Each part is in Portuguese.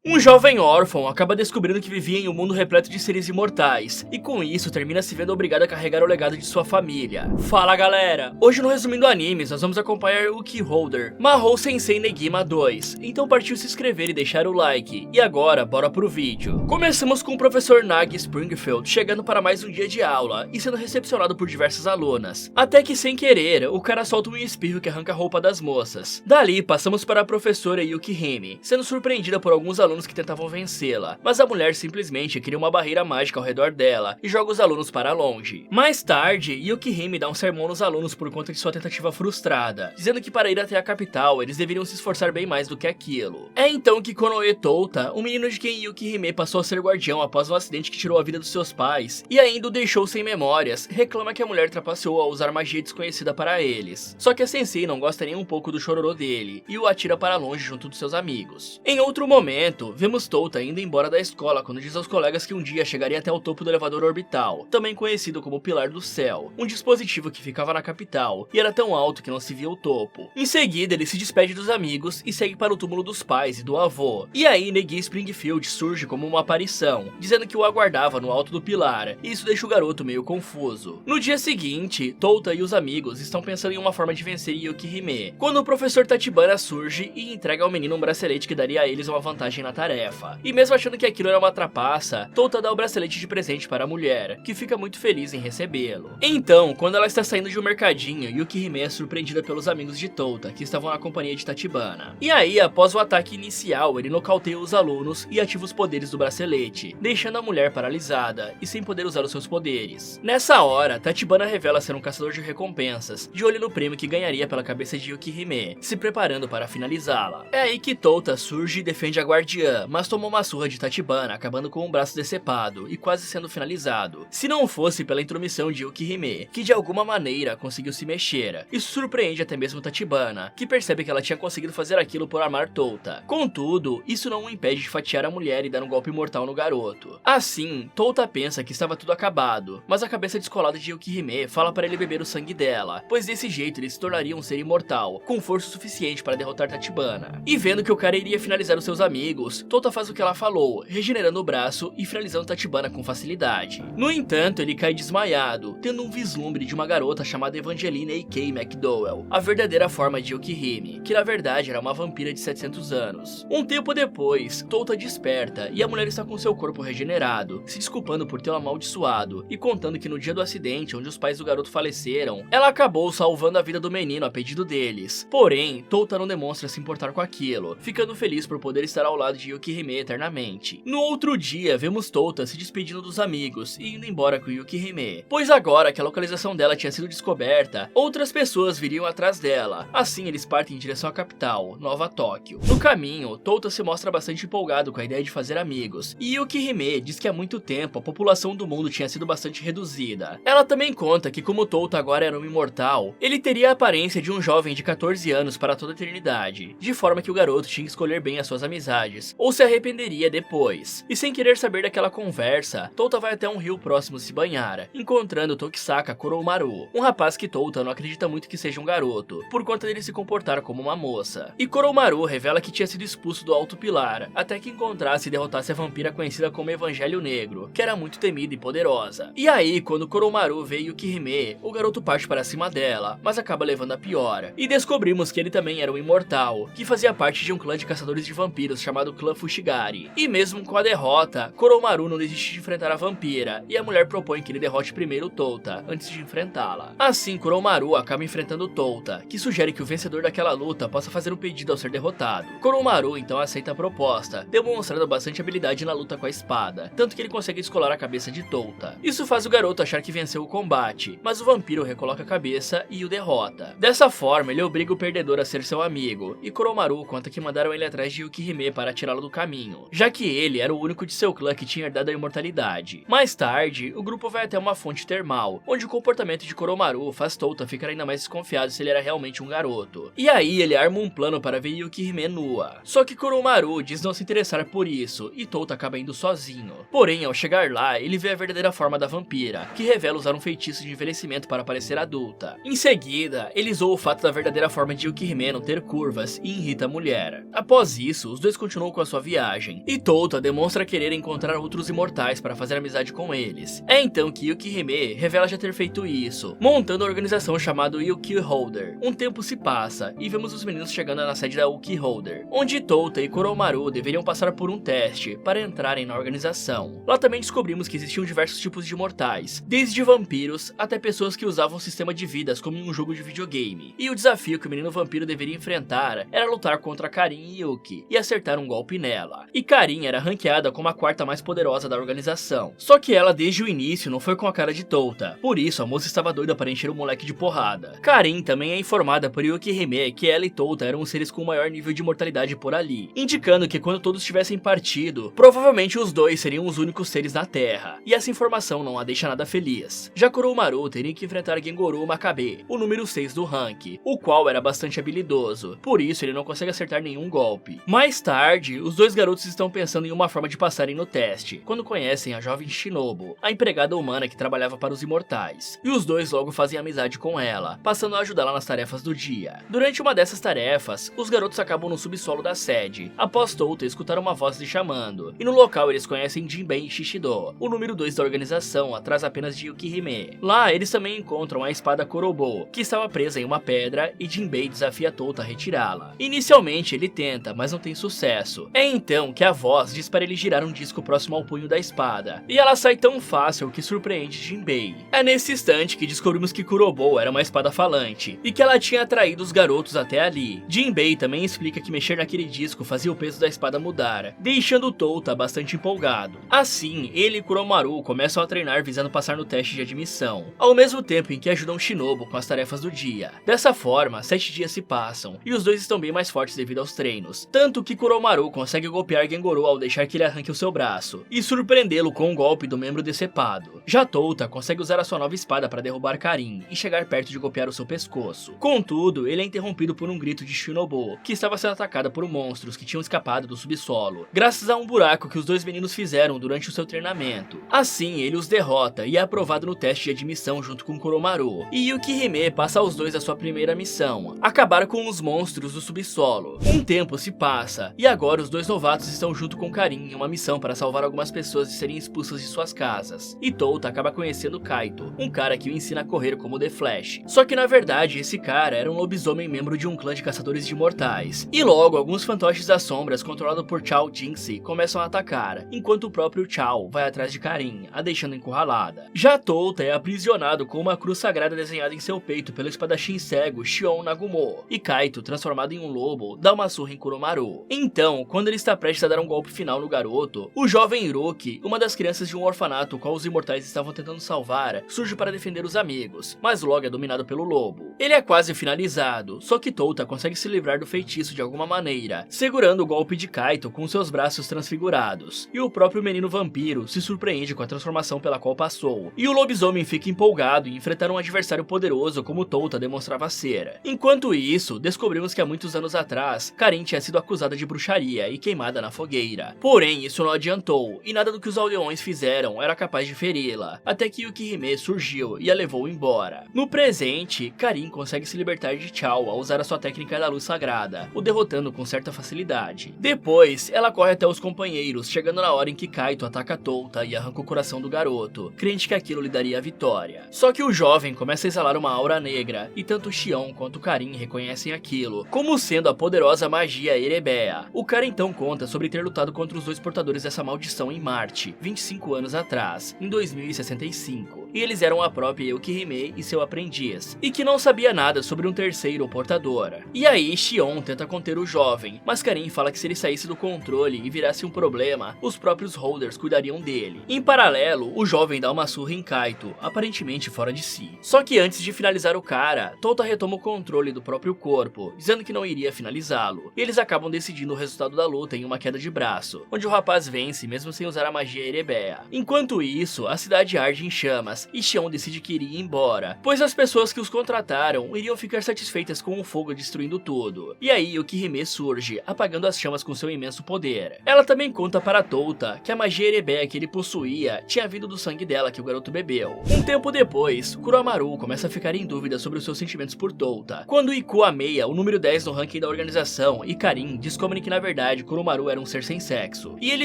Um jovem órfão acaba descobrindo que vivia em um mundo repleto de seres imortais, e com isso termina se vendo obrigado a carregar o legado de sua família. Fala galera, hoje no Resumindo Animes nós vamos acompanhar o Keyholder, Mahou Sensei Negima 2, então partiu se inscrever e deixar o like, e agora bora pro vídeo. Começamos com o professor Nagi Springfield chegando para mais um dia de aula, e sendo recepcionado por diversas alunas, até que sem querer, o cara solta um espirro que arranca a roupa das moças. Dali passamos para a professora Yukihime, sendo surpreendida por alguns alunos que tentavam vencê-la, mas a mulher simplesmente cria uma barreira mágica ao redor dela e joga os alunos para longe. Mais tarde, Yukihime dá um sermão nos alunos por conta de sua tentativa frustrada, dizendo que para ir até a capital eles deveriam se esforçar bem mais do que aquilo. É então que Konoe Touta, o menino de quem Yukihime passou a ser guardião após um acidente que tirou a vida dos seus pais e ainda o deixou sem memórias, reclama que a mulher trapaceou ao usar magia desconhecida para eles. Só que a sensei não gosta nem um pouco do chororô dele e o atira para longe junto dos seus amigos. Em outro momento, vemos Touta indo embora da escola quando diz aos colegas que um dia chegaria até o topo do elevador orbital, também conhecido como Pilar do Céu, um dispositivo que ficava na capital e era tão alto que não se via o topo. Em seguida, ele se despede dos amigos e segue para o túmulo dos pais e do avô. E aí, Negi Springfield surge como uma aparição, dizendo que o aguardava no alto do pilar, e isso deixa o garoto meio confuso. No dia seguinte, Touta e os amigos estão pensando em uma forma de vencer Yukihime, quando o professor Tachibana surge e entrega ao menino um bracelete que daria a eles uma vantagem na tarefa. E mesmo achando que aquilo era uma trapaça, Touta dá o bracelete de presente para a mulher, que fica muito feliz em recebê-lo. Então, quando ela está saindo de um mercadinho, Yukihime é surpreendida pelos amigos de Touta, que estavam na companhia de Tachibana. E aí, após o ataque inicial, ele nocauteia os alunos e ativa os poderes do bracelete, deixando a mulher paralisada e sem poder usar os seus poderes. Nessa hora, Tachibana revela ser um caçador de recompensas, de olho no prêmio que ganharia pela cabeça de Yukihime, se preparando para finalizá-la. É aí que Touta surge e defende a guardiã, mas tomou uma surra de Tachibana, acabando com um braço decepado e quase sendo finalizado, se não fosse pela intromissão de Yukihime, que de alguma maneira conseguiu se mexer. Isso surpreende até mesmo Tachibana, que percebe que ela tinha conseguido fazer aquilo por amar Touta. Contudo, isso não o impede de fatiar a mulher e dar um golpe mortal no garoto. Assim, Touta pensa que estava tudo acabado, mas a cabeça descolada de Yukihime fala para ele beber o sangue dela, pois desse jeito ele se tornaria um ser imortal, com força suficiente para derrotar Tachibana. E vendo que o cara iria finalizar os seus amigos, Touta faz o que ela falou, regenerando o braço e finalizando Tachibana com facilidade. No entanto, ele cai desmaiado, tendo um vislumbre de uma garota chamada Evangeline A.K. McDowell, a verdadeira forma de Yukihime, que na verdade era uma vampira de 700 anos. Um tempo depois, Touta desperta e a mulher está com seu corpo regenerado, se desculpando por tê-lo amaldiçoado e contando que no dia do acidente onde os pais do garoto faleceram, ela acabou salvando a vida do menino a pedido deles. Porém, Touta não demonstra se importar com aquilo, ficando feliz por poder estar ao lado de Yukihime eternamente. No outro dia, vemos Touta se despedindo dos amigos e indo embora com Yukihime, pois agora que a localização dela tinha sido descoberta, outras pessoas viriam atrás dela. Assim, eles partem em direção à capital, Nova Tóquio. No caminho, Touta se mostra bastante empolgado com a ideia de fazer amigos, e Yukihime diz que há muito tempo a população do mundo tinha sido bastante reduzida. Ela também conta que como Touta agora era um imortal, ele teria a aparência de um jovem de 14 anos para toda a eternidade, de forma que o garoto tinha que escolher bem as suas amizades, ou se arrependeria depois. E sem querer saber daquela conversa, Touta vai até um rio próximo se banhar, encontrando Tokisaka Koromaru, um rapaz que Touta não acredita muito que seja um garoto, por conta dele se comportar como uma moça. E Koromaru revela que tinha sido expulso do Alto Pilar, até que encontrasse e derrotasse a vampira conhecida como Evangelho Negro, que era muito temida e poderosa. E aí, quando Koromaru vê Yukihime, o garoto parte para cima dela, mas acaba levando a pior. E descobrimos que ele também era um imortal, que fazia parte de um clã de caçadores de vampiros chamado Clã Fushigari. E mesmo com a derrota, Koromaru não desiste de enfrentar a vampira, e a mulher propõe que ele derrote primeiro Touta, antes de enfrentá-la. Assim, Koromaru acaba enfrentando Touta, que sugere que o vencedor daquela luta possa fazer um pedido ao ser derrotado. Koromaru então aceita a proposta, demonstrando bastante habilidade na luta com a espada, tanto que ele consegue descolar a cabeça de Touta. Isso faz o garoto achar que venceu o combate, mas o vampiro recoloca a cabeça e o derrota. Dessa forma, ele obriga o perdedor a ser seu amigo, e Koromaru conta que mandaram ele atrás de Yukihime para tirá-lo do caminho, já que ele era o único de seu clã que tinha herdado a imortalidade. Mais tarde, o grupo vai até uma fonte termal, onde o comportamento de Koromaru faz Touta ficar ainda mais desconfiado se ele era realmente um garoto. E aí ele arma um plano para ver Yukihime nua. Só que Koromaru diz não se interessar por isso, e Touta acaba indo sozinho. Porém, ao chegar lá, ele vê a verdadeira forma da vampira, que revela usar um feitiço de envelhecimento para parecer adulta. Em seguida, ele zoa o fato da verdadeira forma de Yukihime não ter curvas e irrita a mulher. Após isso, os dois continuam com a sua viagem, e Touta demonstra querer encontrar outros imortais para fazer amizade com eles. É então que Yukihime revela já ter feito isso, montando a organização chamada Uki Holder. Um tempo se passa, e vemos os meninos chegando na sede da Uki Holder, onde Touta e Kuroumaru deveriam passar por um teste para entrarem na organização. Lá também descobrimos que existiam diversos tipos de imortais, desde vampiros até pessoas que usavam o sistema de vidas como em um jogo de videogame. E o desafio que o menino vampiro deveria enfrentar era lutar contra Karin e Yuki e acertar um golpe nela. E Karin era ranqueada como a quarta mais poderosa da organização. Só que ela desde o início não foi com a cara de Touta, por isso a moça estava doida para encher o moleque de porrada. Karin também é informada por Yukihime que ela e Touta eram os seres com o maior nível de mortalidade por ali, indicando que quando todos tivessem partido, provavelmente os dois seriam os únicos seres na Terra, e essa informação não a deixa nada feliz. Já Kuroumaru teria que enfrentar Gengoru Makabe, o número 6 do rank, o qual era bastante habilidoso, por isso ele não consegue acertar nenhum golpe. Mais tarde, os dois garotos estão pensando em uma forma de passarem no teste, quando conhecem a jovem Shinobu, a empregada humana que trabalhava para os imortais, e os dois logo fazem amizade com ela, passando a ajudá-la nas tarefas do dia. Durante uma dessas tarefas, os garotos acabam no subsolo da sede, após Touta escutar uma voz lhe chamando, e no local eles conhecem Jinbei e Shishido, o número 2 da organização, atrás apenas de Yukihime. Lá, eles também encontram a espada Kurobo, que estava presa em uma pedra, e Jinbei desafia Touta a retirá-la. Inicialmente ele tenta, mas não tem sucesso. É então que a voz diz para ele girar um disco próximo ao punho da espada, e ela sai tão fácil que surpreende Jinbei. É nesse instante que descobrimos que Kurobo era uma espada falante, e que ela tinha atraído os garotos até ali. Jinbei também explica que mexer naquele disco fazia o peso da espada mudar, deixando Touta bastante empolgado. Assim, ele e Kuroumaru começam a treinar visando passar no teste de admissão, ao mesmo tempo em que ajudam Shinobu com as tarefas do dia. Dessa forma, 7 dias se passam, e os dois estão bem mais fortes devido aos treinos, tanto que Kuroumaru consegue golpear Gengoru ao deixar que ele arranque o seu braço, e surpreendê-lo com um golpe do membro decepado. Já Touta consegue usar a sua nova espada para derrubar Karin e chegar perto de golpear o seu pescoço. Contudo, ele é interrompido por um grito de Shinobu, que estava sendo atacada por monstros que tinham escapado do subsolo, graças a um buraco que os dois meninos fizeram durante o seu treinamento. Assim, ele os derrota e é aprovado no teste de admissão junto com Kuroumaru, e Yukihime passa aos dois a sua primeira missão, acabar com os monstros do subsolo. Um tempo se passa, e agora os dois novatos estão junto com Karin em uma missão para salvar algumas pessoas de serem expulsas de suas casas, e Touta acaba conhecendo Kaito, um cara que o ensina a correr como The Flash. Só que na verdade esse cara era um lobisomem membro de um clã de caçadores de imortais, e logo alguns fantoches das sombras controlados por Chao Jinxie começam a atacar, enquanto o próprio Chao vai atrás de Karin, a deixando encurralada. Já Touta é aprisionado com uma cruz sagrada desenhada em seu peito pelo espadachim cego Shion Nagumo, e Kaito, transformado em um lobo, dá uma surra em Kuroumaru. Então, quando ele está prestes a dar um golpe final no garoto, o jovem Hiroki, uma das crianças de um orfanato qual os imortais estavam tentando salvar, surge para defender os amigos, mas logo é dominado pelo lobo. Ele é quase finalizado, só que Touta consegue se livrar do feitiço de alguma maneira, segurando o golpe de Kaito com seus braços transfigurados, e o próprio menino vampiro se surpreende com a transformação pela qual passou, e o lobisomem fica empolgado em enfrentar um adversário poderoso como Touta demonstrava ser. Enquanto isso, descobrimos que há muitos anos atrás, Karin tinha sido acusada de bruxaria e queimada na fogueira. Porém, isso não adiantou, e nada do que os aldeões fizeram era capaz de feri-la, até que Yukihime surgiu e a levou embora. No presente, Karin consegue se libertar de Chao ao usar a sua técnica da luz sagrada, o derrotando com certa facilidade. Depois, ela corre até os companheiros, chegando na hora em que Kaito ataca Touta e arranca o coração do garoto, crente que aquilo lhe daria a vitória. Só que o jovem começa a exalar uma aura negra, e tanto Shion quanto Karin reconhecem aquilo como sendo a poderosa magia Erebea. O cara então conta sobre ter lutado contra os dois portadores dessa maldição em Marte, 25 anos atrás, em 2065, e eles eram a própria Yukihime e seu aprendiz, e que não sabia nada sobre um terceiro portador. E aí Shion tenta conter o jovem, mas Karin fala que se ele saísse do controle e virasse um problema, os próprios Holders cuidariam dele. Em paralelo, o jovem dá uma surra em Kaito, aparentemente fora de si. Só que antes de finalizar o cara, Touta retoma o controle do próprio corpo, dizendo que não iria finalizá-lo, e eles acabam decidindo o resultado da luta em uma queda de braço, onde o rapaz vence mesmo sem usar a magia Erebea. Enquanto isso, a cidade arde em chamas, armas, e Xion decide que iria embora, pois as pessoas que os contrataram iriam ficar satisfeitas com o fogo destruindo tudo. E aí Yukihime surge, apagando as chamas com seu imenso poder. Ela também conta para Touta que a magia erebeia que ele possuía tinha vindo do sangue dela que o garoto bebeu. Um tempo depois, Kuromaru começa a ficar em dúvida sobre os seus sentimentos por Touta, quando Iku ameia o número 10 no ranking da organização e Karin descobrem que na verdade Kuromaru era um ser sem sexo. E ele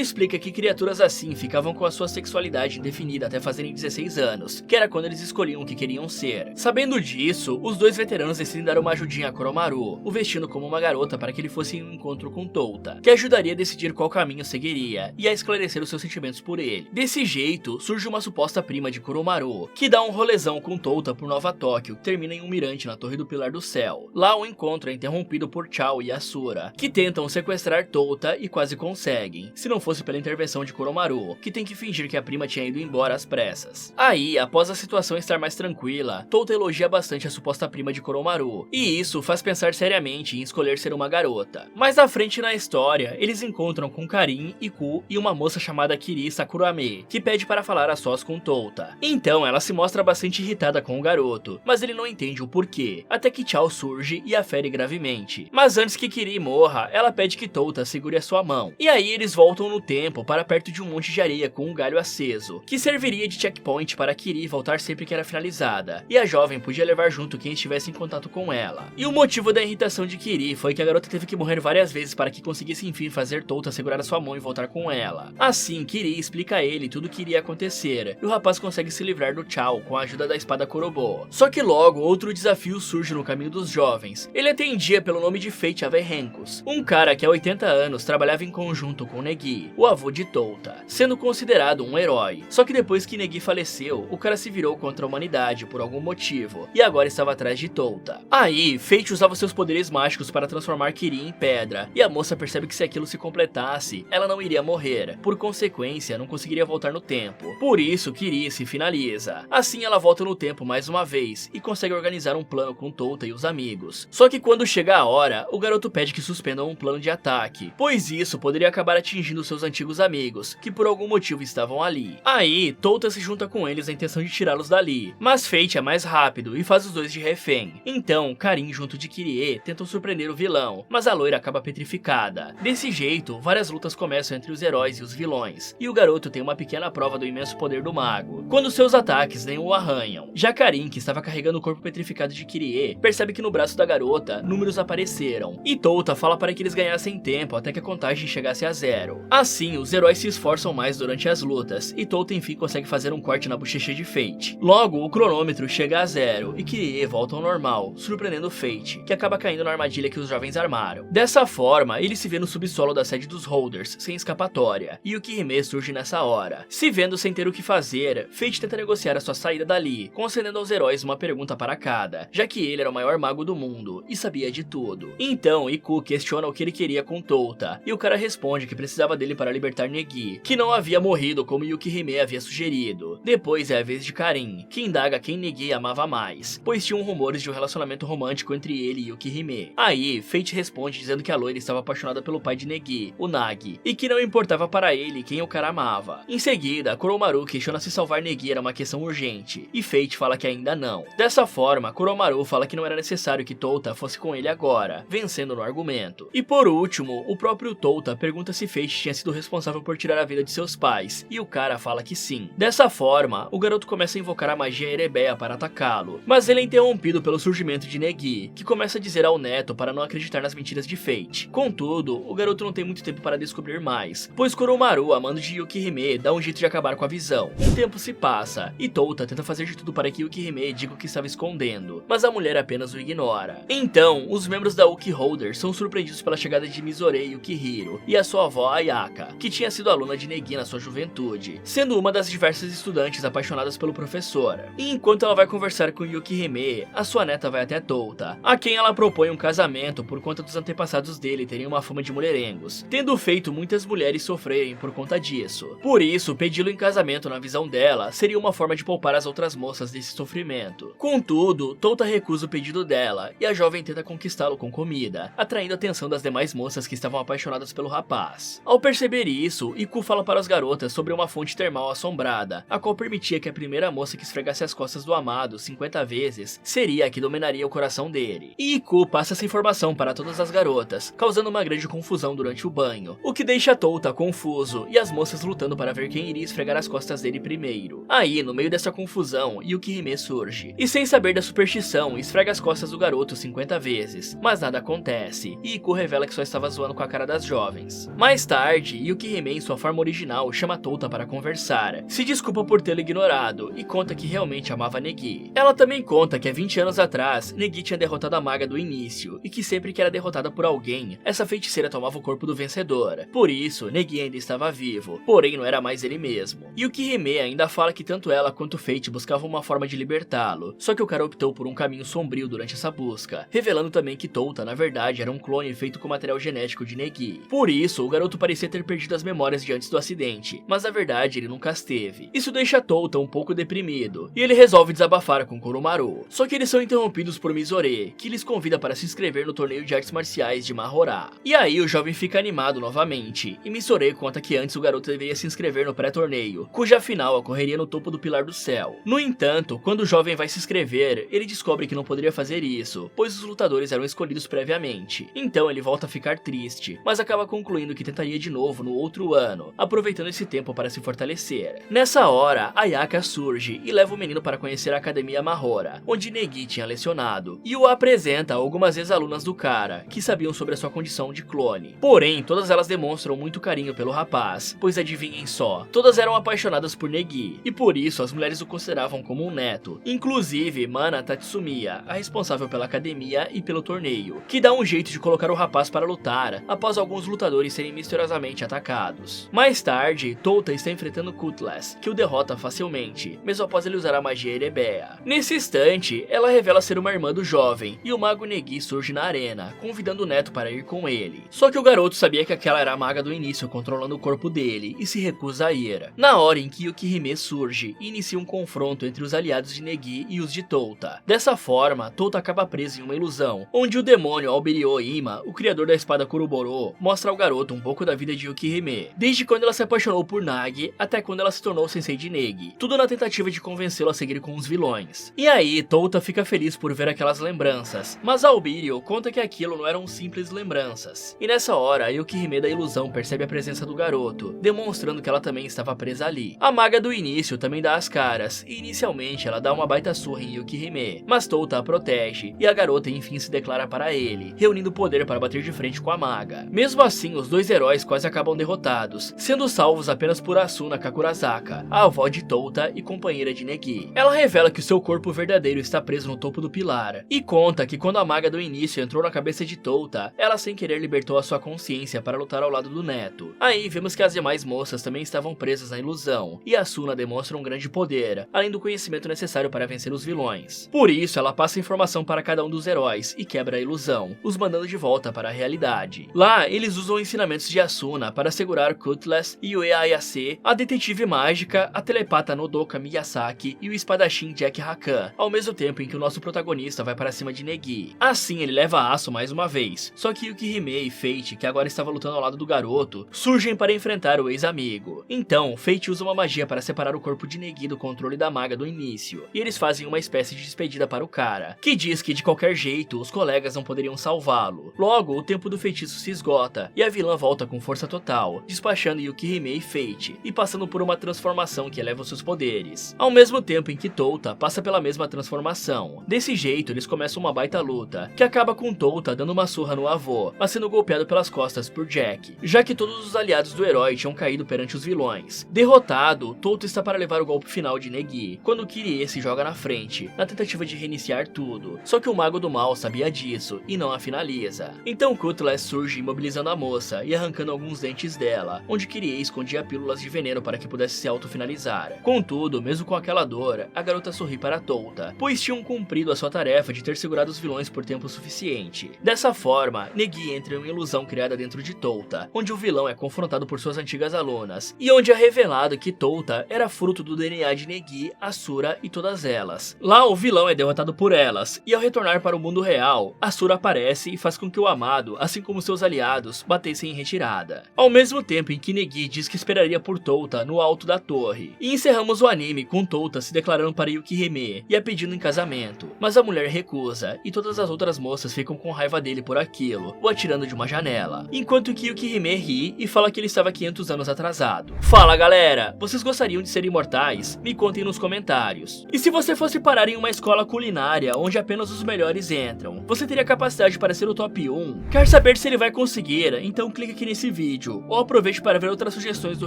explica que criaturas assim ficavam com a sua sexualidade indefinida até fazerem 16 anos, que era quando eles escolhiam o que queriam ser. Sabendo disso, os dois veteranos decidem dar uma ajudinha a Kuromaru, o vestindo como uma garota para que ele fosse em um encontro com Touta, que ajudaria a decidir qual caminho seguiria e a esclarecer os seus sentimentos por ele. Desse jeito, surge uma suposta prima de Kuromaru, que dá um rolezão com Touta por Nova Tóquio, que termina em um mirante na Torre do Pilar do Céu. Lá o encontro é interrompido por Chao e Asura, que tentam sequestrar Touta e quase conseguem, se não fosse pela intervenção de Kuromaru, que tem que fingir que a prima tinha ido embora às pressas. Aí, após a situação estar mais tranquila, Touta elogia bastante a suposta prima de Kuromaru, e isso faz pensar seriamente em escolher ser uma garota. Mais à frente na história, eles encontram com Karin, Iku e uma moça chamada Kiri Sakurame, que pede para falar a sós com Touta. Então ela se mostra bastante irritada com o garoto, mas ele não entende o porquê, até que Chao surge e a fere gravemente. Mas antes que Kiri morra, ela pede que Touta segure a sua mão. E aí eles voltam no tempo para perto de um monte de areia com um galho aceso, que serviria de checkpoint para Kiri voltar sempre que era finalizada, e a jovem podia levar junto quem estivesse em contato com ela. E o motivo da irritação de Kiri foi que a garota teve que morrer várias vezes para que conseguisse enfim fazer Touta segurar a sua mão e voltar com ela. Assim, Kiri explica a ele tudo o que iria acontecer, e o rapaz consegue se livrar do Chao com a ajuda da espada Kurobo. Só que logo, outro desafio surge no caminho dos jovens. Ele atendia pelo nome de Fate Averenkus, um cara que há 80 anos trabalhava em conjunto com Negi, o avô de Touta, sendo considerado um herói. Só que depois que Negi faleceu, o cara se virou contra a humanidade por algum motivo, e agora estava atrás de Touta. Aí, Fate usava seus poderes mágicos para transformar Kiri em pedra, e a moça percebe que se aquilo se completasse, ela não iria morrer, por consequência, não conseguiria voltar no tempo. Por isso, Kiri se finaliza. Assim, ela volta no tempo mais uma vez, e consegue organizar um plano com Touta e os amigos. Só que quando chega a hora, o garoto pede que suspendam um plano de ataque, pois isso poderia acabar atingindo seus antigos amigos, que por algum motivo estavam ali. Aí, Touta se junta com eles na intenção de tirá-los dali, mas Fate é mais rápido e faz os dois de refém. Então, Karin junto de Kirie tentam surpreender o vilão, mas a loira acaba petrificada. Desse jeito, várias lutas começam entre os heróis e os vilões, e o garoto tem uma pequena prova do imenso poder do mago, quando seus ataques nem o arranham. Já Karin, que estava carregando o corpo petrificado de Kirie, percebe que no braço da garota, números apareceram, e Touta fala para que eles ganhassem tempo até que a contagem chegasse a 0. Assim, os heróis se esforçam mais durante as lutas, e Touta enfim consegue fazer um corte na bochecha de Fate. Logo, o cronômetro chega a 0, e Kirie volta ao normal, surpreendendo Fate, que acaba caindo na armadilha que os jovens armaram. Dessa forma, ele se vê no subsolo da sede dos Holders, sem escapatória, e Yukihime surge nessa hora. Se vendo sem ter o que fazer, Fate tenta negociar a sua saída dali, concedendo aos heróis uma pergunta para cada, já que ele era o maior mago do mundo, e sabia de tudo. Então, Iku questiona o que ele queria com Touta, e o cara responde que precisava dele para libertar Negi, que não havia morrido como Yukihime havia sugerido. Depois é a vez de Karin, que indaga quem Negi amava mais, pois tinham rumores de um relacionamento romântico entre ele e Yukihime. Aí, Fate responde dizendo que a loira estava apaixonada pelo pai de Negi, o Nagi, e que não importava para ele quem o cara amava. Em seguida, Kuromaru questiona se salvar Negi era uma questão urgente, e Fate fala que ainda não. Dessa forma, Kuromaru fala que não era necessário que Touta fosse com ele agora, vencendo no argumento. E por último, o próprio Touta pergunta se Fate tinha sido responsável por tirar a vida de seus pais, e o cara fala que sim. Dessa forma, o garoto começa a invocar a magia Erebeia para atacá-lo, mas ele é interrompido pelo surgimento de Negi, que começa a dizer ao neto para não acreditar nas mentiras de Fate. Contudo, o garoto não tem muito tempo para descobrir mais, pois Kuromaru, a mando de Yukihime, dá um jeito de acabar com a visão. Um tempo se passa, e Touta tenta fazer de tudo para que Yukihime diga o que estava escondendo, mas a mulher apenas o ignora. Então, os membros da Uki Holder são surpreendidos pela chegada de Mizore Yukihiro e a sua avó Ayaka, que tinha sido aluna de Negi na sua juventude, sendo uma das diversas estudantes apaixonadas pelo professor. E enquanto ela vai conversar com Yukihime, a sua neta vai até Touta, a quem ela propõe um casamento por conta dos antepassados dele terem uma fama de mulherengos, tendo feito muitas mulheres sofrerem por conta disso. Por isso, pedi-lo em casamento na visão dela seria uma forma de poupar as outras moças desse sofrimento. Contudo, Touta recusa o pedido dela, e a jovem tenta conquistá-lo com comida, atraindo a atenção das demais moças que estavam apaixonadas pelo rapaz. Ao perceber isso, Iku fala para as garotas sobre uma fonte termal assombrada, a qual permitia que a primeira moça que esfregasse as costas do amado 50 vezes seria a que dominaria o coração dele. E Iku passa essa informação para todas as garotas, causando uma grande confusão durante o banho, o que deixa Touta confuso e as moças lutando para ver quem iria esfregar as costas dele primeiro. Aí, no meio dessa confusão, Yukihime surge, e sem saber da superstição, esfrega as costas do garoto 50 vezes, mas nada acontece, e Iku revela que só estava zoando com a cara das jovens. Mais tarde, Yukihime em sua forma original chama Touta para conversar, se desculpa por tê-lo ignorado e conta que realmente amava Negi. Ela também conta que há 20 anos atrás, Negi tinha derrotado a maga do início, e que sempre que era derrotada por alguém, essa feiticeira tomava o corpo do vencedor. Por isso, Negi ainda estava vivo, porém não era mais ele mesmo. Yukihime ainda fala que tanto ela quanto Fate buscavam uma forma de libertá-lo, só que o cara optou por um caminho sombrio durante essa busca, revelando também que Touta na verdade era um clone feito com material genético de Negi. Por isso, o garoto parecia ter perdido as memórias de antes do acidente, mas na verdade ele nunca as teve. Isso deixa Touta um pouco deprimido, e ele resolve desabafar com Koromaru. Só que eles são interrompidos por Mizore, que lhes convida para se inscrever no torneio de artes marciais de Mahora. E aí o jovem fica animado novamente, e Mizore conta que antes o garoto deveria se inscrever no pré-torneio, cuja final ocorreria no topo do Pilar do Céu. No entanto, quando o jovem vai se inscrever, ele descobre que não poderia fazer isso, pois os lutadores eram escolhidos previamente. Então ele volta a ficar triste, mas acaba concluindo que tentaria de novo no outro ano, aproveitando esse tempo para se fortalecer. Nessa hora, Ayaka surge e leva o menino para conhecer a Academia Mahora, onde Negi tinha lecionado, e o apresenta a algumas ex-alunas do cara, que sabiam sobre a sua condição de clone. Porém, todas elas demonstram muito carinho pelo rapaz, pois adivinhem só, todas eram apaixonadas por Negi, e por isso as mulheres o consideravam como um neto, inclusive Mana Tatsumiya, a responsável pela academia e pelo torneio, que dá um jeito de colocar o rapaz para lutar, após alguns lutadores serem misteriosamente atacados. Mais tarde, Touta está enfrentando Cutlass, que o derrota facilmente, mesmo após ele usar a magia Erebea. Nesse instante, ela revela ser uma irmã do jovem, e o mago Negi surge na arena, convidando o neto para ir com ele. Só que o garoto sabia que aquela era a maga do início controlando o corpo dele, e se recusa a ir. Na hora em que Yukihime surge, inicia um confronto entre os aliados de Negi e os de Touta. Dessa forma, Touta acaba preso em uma ilusão, onde o demônio Albiryo Ima, o criador da espada Kuroboro, mostra ao garoto um pouco da vida de Yukihime, desde quando ela se apaixonou por Nagi até quando ela se tornou sensei de Negi, tudo na tentativa de convencê-lo a seguir com os vilões. E aí, Touta fica feliz por ver aquelas lembranças, mas Albiryo conta que aquilo não eram simples lembranças. E nessa hora, Yukihime da ilusão percebe a presença do garoto, demonstrando que ela também estava presa ali. A maga do início também dá as caras, e inicialmente ela dá uma baita surra em Yukihime, mas Touta a protege, e a garota enfim se declara para ele, reunindo poder para bater de frente com a maga. Mesmo assim, os dois heróis quase acabam derrotados, sendo salvos apenas por Asuna Kakurazaka, a avó de Touta e companheira de Negi. Ela revela que o seu corpo verdadeiro está preso no topo do pilar, e conta que quando a maga do início entrou na cabeça de Touta, ela sem querer libertou a sua consciência para lutar ao lado do neto. Aí vemos que as demais moças também estavam presas na ilusão, e Asuna demonstra um grande poder, além do conhecimento necessário para vencer os vilões. Por isso, ela passa informação para cada um dos heróis e quebra a ilusão, os mandando de volta para a realidade. Lá, eles usam ensinamentos de Asuna para segurar Cutlass e o Ayase, a detetive mágica, a telepata Nodoka Miyazaki e o espadachim Jack Hakan, ao mesmo tempo em que o nosso protagonista vai para cima de Negi. Assim, ele leva aço mais uma vez, só que Yukihime e Fate, que agora estava lutando ao lado do garoto, surgem para enfrentar o ex-amigo. Então, Fate usa uma magia para separar o corpo de Negi do controle da maga do início, e eles fazem uma espécie de despedida para o cara, que diz que de qualquer jeito os colegas não poderiam salvá-lo. Logo, o tempo do feitiço se esgota, e a vilã volta com força total, despachando Yukihime e Fate, e passando por uma transformação que eleva os seus poderes, ao mesmo tempo em que Touta passa pela mesma transformação. Desse jeito, eles começam uma baita luta, que acaba com Touta dando uma surra no avô, mas sendo golpeado pelas costas por Jack, já que todos os aliados do herói tinham caído perante os vilões. Derrotado, Touta está para levar o golpe final de Negi, quando Kirie se joga na frente, na tentativa de reiniciar tudo, só que o mago do mal sabia disso, e não a finaliza. Então Cutlass surge imobilizando a moça e arrancando alguns dentes dela, onde Kirie escondia pílulas de veneno para que pudesse se autofinalizar. Contudo, mesmo com aquela dor, a garota sorri para Touta, pois tinham cumprido a sua tarefa de ter segurado os vilões por tempo suficiente. Dessa forma, Negi entra em uma ilusão criada dentro de Touta, onde o vilão é confrontado por suas antigas alunas, e onde é revelado que Touta era fruto do DNA de Negi, Asura e todas elas. Lá, o vilão é derrotado por elas, e ao retornar para o mundo real, Asura aparece e faz com que o amado, assim como seus aliados, batessem em retirada. Ao mesmo tempo em que Negi diz que esperaria por Touta no alto da torre. E encerramos Terminamos o anime com Touta se declarando para Yukihime e a pedindo em casamento, mas a mulher recusa e todas as outras moças ficam com raiva dele por aquilo, o atirando de uma janela, enquanto que Yukihime ri e fala que ele estava 500 anos atrasado. Fala galera, vocês gostariam de ser imortais? Me contem nos comentários. E se você fosse parar em uma escola culinária onde apenas os melhores entram, você teria capacidade para ser o top 1? Quer saber se ele vai conseguir? Então clique aqui nesse vídeo, ou aproveite para ver outras sugestões do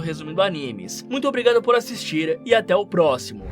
Resumindo Animes. Muito obrigado por assistir e até o próximo.